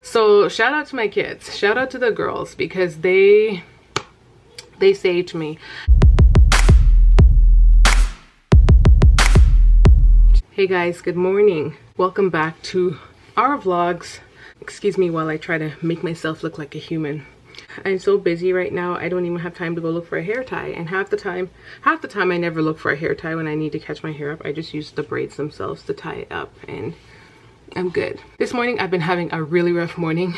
So shout out to my kids, shout out to the girls, because they saved me. Hey guys, good morning. Welcome back to our vlogs. Excuse me while I try to make myself look like a human. I'm so busy right now, I don't even have time to go look for a hair tie, and half the time I never look for a hair tie when I need to catch my hair up. I just use the braids themselves to tie it up and I'm good. This morning I've been having a really rough morning.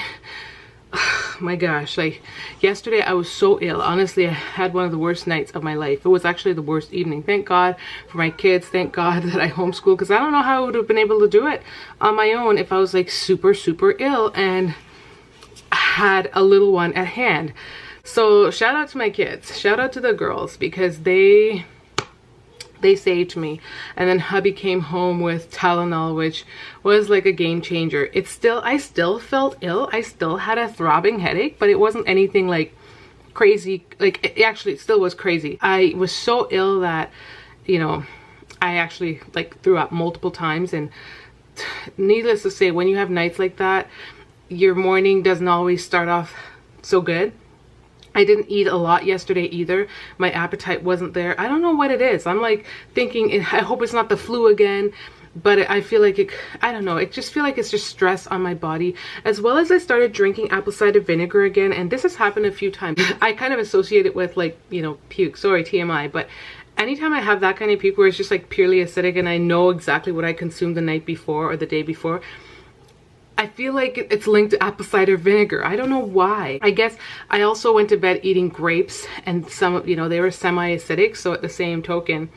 My gosh, like yesterday I was so ill. Honestly, I had one of the worst nights of my life. It was actually the worst evening. Thank God for my kids. Thank God that I homeschool, because I don't know how I would have been able to do it on my own if I was like super ill and had a little one at hand. So shout out to my kids, shout out to the girls, because they saved me. And then hubby came home with Tylenol, which was like a game changer. I still felt ill. I still had a throbbing headache, but it wasn't anything like crazy. Like it still was crazy. I was so ill that, you know, I actually like threw up multiple times. And needless to say, when you have nights like that, your morning doesn't always start off so good. I didn't eat a lot yesterday either. My appetite wasn't there. I don't know what it is. I'm like thinking, I hope it's not the flu again, but I feel like I don't know. It just feel like it's just stress on my body, as well as I started drinking apple cider vinegar again. And this has happened a few times. I kind of associate it with like, you know, puke. Sorry, TMI, but anytime I have that kind of puke where it's just like purely acidic and I know exactly what I consumed the night before or the day before, I feel like it's linked to apple cider vinegar. I don't know why. I guess I also went to bed eating grapes, and some, you know, they were semi-acidic. So at the same token,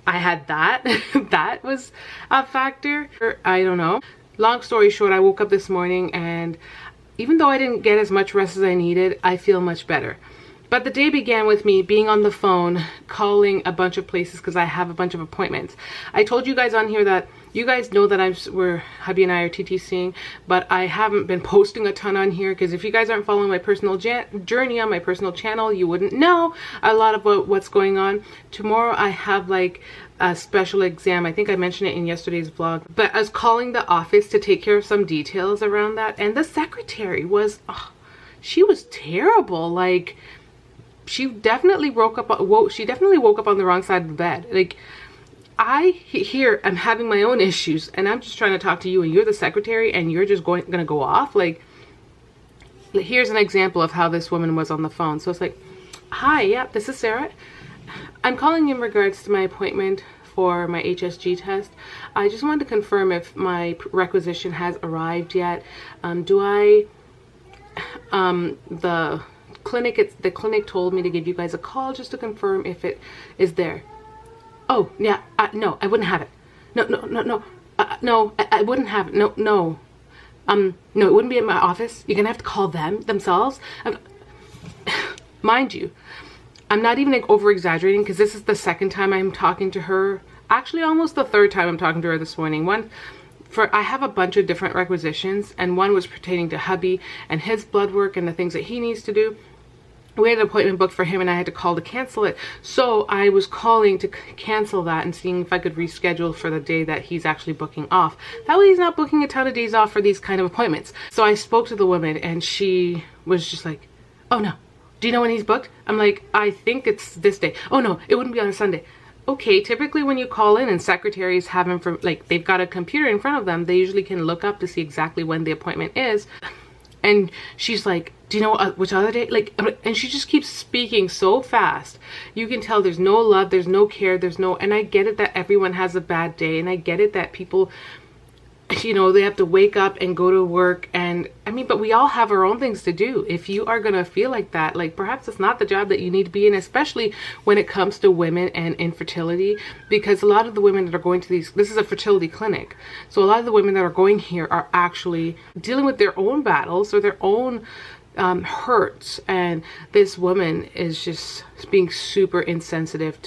I had that. That was a factor. I don't know. Long story short, I woke up this morning, and even though I didn't get as much rest as I needed, I feel much better. But the day began with me being on the phone, calling a bunch of places because I have a bunch of appointments. I told you guys on here that you guys know that hubby and I are TTCing, but I haven't been posting a ton on here because if you guys aren't following my personal journey on my personal channel, you wouldn't know a lot about what's going on. Tomorrow I have like a special exam. I think I mentioned it in yesterday's vlog, but I was calling the office to take care of some details around that, and the secretary was, she was terrible. Like, she definitely woke up on the wrong side of the bed. Like, I'm having my own issues and I'm just trying to talk to you, and you're the secretary and you're just gonna go off. Like, here's an example of how this woman was on the phone. So it's like, hi, yeah, this is Sarah. I'm calling in regards to my appointment for my HSG test. I just wanted to confirm if my requisition has arrived yet. The clinic told me to give you guys a call just to confirm if it is there. Oh, yeah, no, I wouldn't have it. No, I wouldn't have it. No, it wouldn't be in my office. You're gonna have to call themselves. Mind you, I'm not even like over exaggerating, because this is the second time I'm talking to her. Actually, almost the third time I'm talking to her this morning. I have a bunch of different requisitions, and one was pertaining to hubby and his blood work and the things that he needs to do. We had an appointment booked for him and I had to call to cancel it. So I was calling to cancel that and seeing if I could reschedule for the day that he's actually booking off. That way he's not booking a ton of days off for these kind of appointments. So I spoke to the woman and she was just like, oh no, do you know when he's booked? I'm like, I think it's this day. Oh no, it wouldn't be on a Sunday. Okay, typically when you call in and secretaries have they've got a computer in front of them, they usually can look up to see exactly when the appointment is. And she's like, do you know which other day? Like, and she just keeps speaking so fast. You can tell there's no love, there's no care, and I get it that everyone has a bad day, and I get it that people, you know, they have to wake up and go to work, and I mean, but we all have our own things to do. If you are gonna feel like that, like perhaps it's not the job that you need to be in, especially when it comes to women and infertility, because a lot of the women that are going to this is a fertility clinic, so a lot of the women that are going here are actually dealing with their own battles or their own hurts, and this woman is just being super insensitive.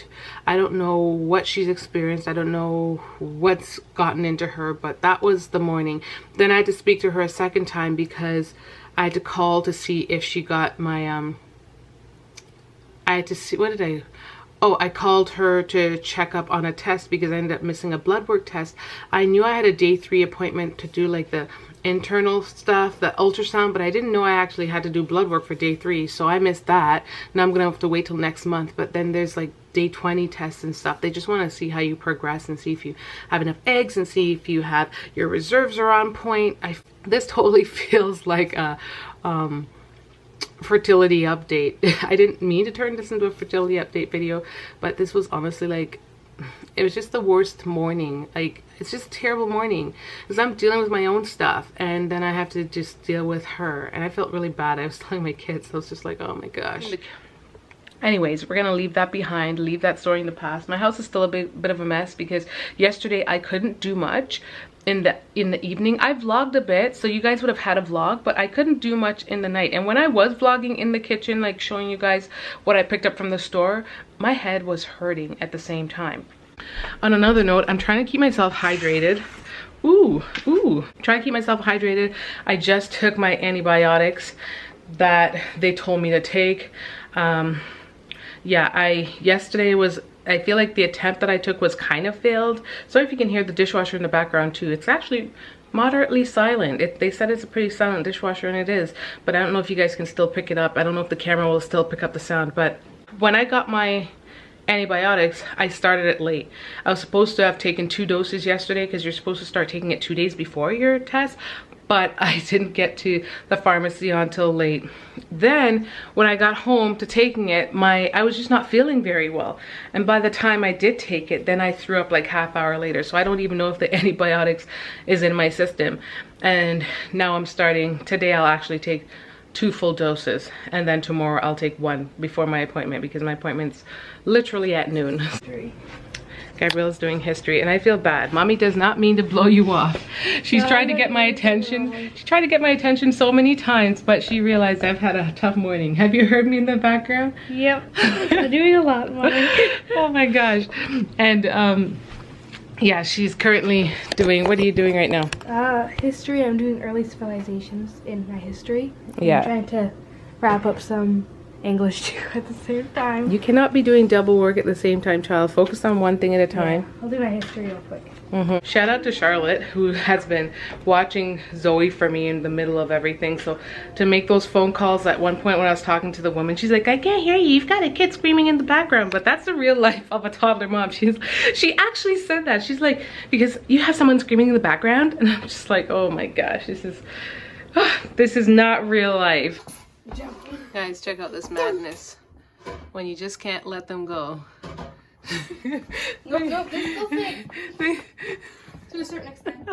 I don't know what she's experienced. I don't know what's gotten into her, but that was the morning. Then I had to speak to her a second time because I had to call to see if she got my I had to see, I called her to check up on a test because I ended up missing a blood work test. I knew I had a day 3 appointment to do like the internal stuff, the ultrasound, but I didn't know I actually had to do blood work for day 3, so I missed that. Now I'm gonna have to wait till next month, but then there's like day 20 tests and stuff. They just want to see how you progress and see if you have enough eggs and see if you have your reserves are on point. This totally feels like a fertility update. I didn't mean to turn this into a fertility update video, but this was honestly like, it was just the worst morning. Like, it's just a terrible morning because I'm dealing with my own stuff and then I have to just deal with her, and I felt really bad. I was telling my kids, I was just like, oh my gosh. Anyways, we're gonna leave that behind, leave that story in the past. My house is still a bit of a mess because yesterday I couldn't do much in the evening. I vlogged a bit, so you guys would have had a vlog, but I couldn't do much in the night. And when I was vlogging in the kitchen, like showing you guys what I picked up from the store, my head was hurting at the same time. On another note, I'm trying to keep myself hydrated. Trying to keep myself hydrated. I just took my antibiotics that they told me to take. Yeah, yesterday was, I feel like the attempt that I took was kind of failed. Sorry if you can hear the dishwasher in the background too. It's actually moderately silent. They said it's a pretty silent dishwasher, and it is, but I don't know if you guys can still pick it up. I don't know if the camera will still pick up the sound, but when I got my antibiotics, I started it late. I was supposed to have taken 2 doses yesterday because you're supposed to start taking it 2 days before your test, but I didn't get to the pharmacy until late. Then when I got home to taking it, I was just not feeling very well, and by the time I did take it, then I threw up like half hour later. So I don't even know if the antibiotics is in my system. And now I'm starting, today I'll actually take 2 full doses, and then tomorrow I'll take 1 before my appointment because my appointment's literally at noon. Gabriella's doing history, and I feel bad. Mommy does not mean to blow you off. She's trying to get my attention. She tried to get my attention so many times, but she realized I've had a tough morning. Have you heard me in the background? Yep. I'm doing a lot, Mommy. Oh my gosh. And yeah, she's currently doing, what are you doing right now? History. I'm doing early civilizations in my history. Yeah. I'm trying to wrap up some English too at the same time. You cannot be doing double work at the same time, child. Focus on one thing at a time. Yeah, I'll do my history real quick. Shout out to Charlotte, who has been watching Zoe for me in the middle of everything. So to make those phone calls, at one point when I was talking to the woman, she's like, I can't hear you, you've got a kid screaming in the background. But that's the real life of a toddler mom. She actually said that. She's like, because you have someone screaming in the background. And I'm just like, oh my gosh, this is not real life. Guys, check out this madness when you just can't let them go. Go, go, go, go, to a certain extent.